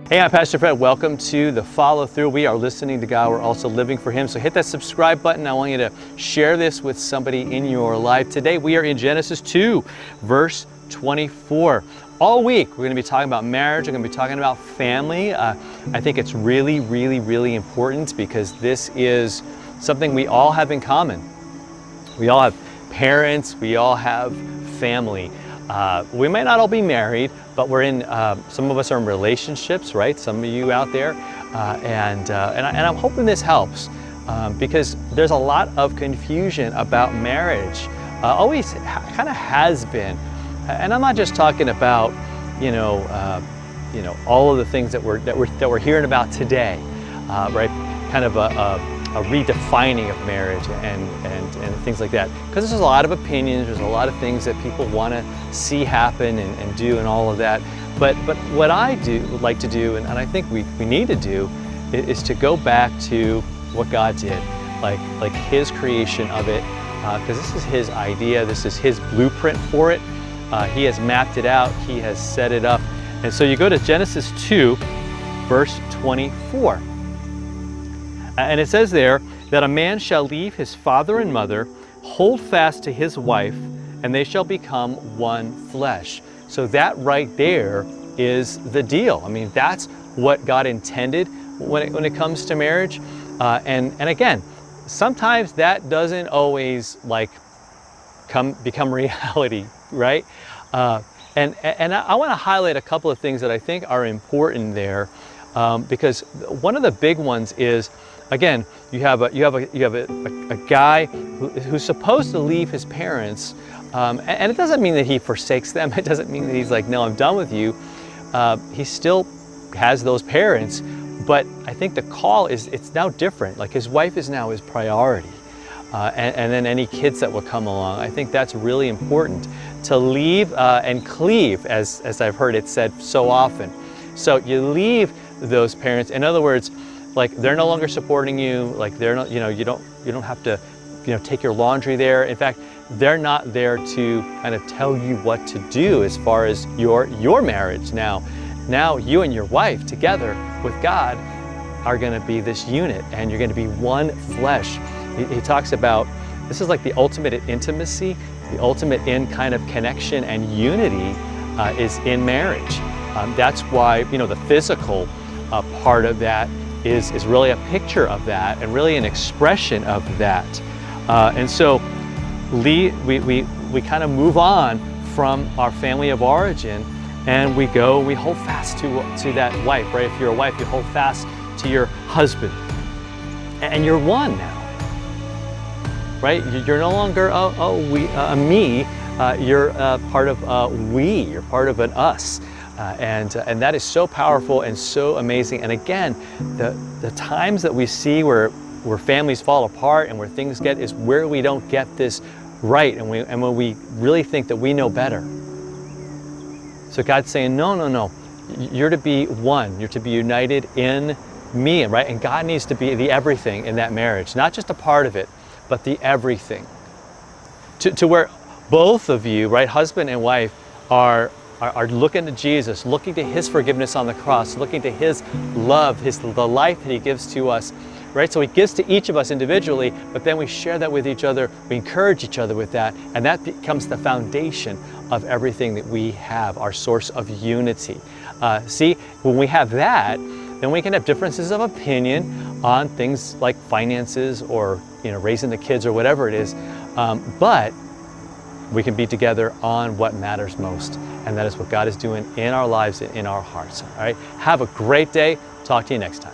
Hey, I'm Pastor Fred. Welcome to The Follow Through. We are listening to God. We're also living for Him. So hit that subscribe button. I want you to share this with somebody in your life. Today we are in Genesis 2, verse 24. All week we're going to be talking about marriage. We're going to be talking about family. I think it's really important because this is something we all have in common. We all have parents. We all have family. We might not all be married, but we're in, some of us are in relationships, right? Some of you out there. And I'm hoping this helps because there's a lot of confusion about marriage. Always kind of has been. And I'm not just talking about, all of the things that we're hearing about today, right? Kind of a redefining of marriage and things like that. Because there's a lot of opinions, there's a lot of things that people want to see happen and do and all of that. But what I would like to do, and I think we need to do, is to go back to what God did, like His creation of it, because this is His idea, this is His blueprint for it. He has mapped it out, He has set it up. And so you go to Genesis 2, verse 24. And it says there that a man shall leave his father and mother, hold fast to his wife, and they shall become one flesh. So that right there is the deal. I mean, that's what God intended when it comes to marriage. And again, sometimes that doesn't always become reality, right? And I want to highlight a couple of things that I think are important there, because one of the big ones is, again, you have a guy who's supposed to leave his parents, and it doesn't mean that he forsakes them. It doesn't mean that he's like, no, I'm done with you. He still has those parents, but I think the call it's now different. Like his wife is now his priority, and then any kids that will come along. I think that's really important to leave and cleave, as I've heard it said so often. So you leave those parents. In other words, like they're no longer supporting you, like they're not, you don't have to, take your laundry there. In fact, they're not there to kind of tell you what to do as far as your marriage now. Now you and your wife together with God are going to be this unit, and you're going to be one flesh. He talks about, this is like the ultimate in intimacy, the ultimate in kind of connection and unity is in marriage. That's why, the physical part of that is really a picture of that and really an expression of that. And so we kind of move on from our family of origin, and we hold fast to that wife, right? If you're a wife, you hold fast to your husband, and you're one now, right? You're no longer a me, you're part of we, you're part of an us. And that is so powerful and so amazing. And again, the times that we see where families fall apart and where things is where we don't get this right, and when we really think that we know better. So God's saying, no, you're to be one. You're to be united in me, right? And God needs to be the everything in that marriage, not just a part of it, but the everything. To where both of you, right, husband and wife, are looking to Jesus, looking to His forgiveness on the cross, looking to His love, the life that He gives to us, right? So He gives to each of us individually, but then we share that with each other, we encourage each other with that, and that becomes the foundation of everything that we have, our source of unity. See, when we have that, then we can have differences of opinion on things like finances or raising the kids or whatever it is, but we can be together on what matters most. And that is what God is doing in our lives and in our hearts. All right. Have a great day. Talk to you next time.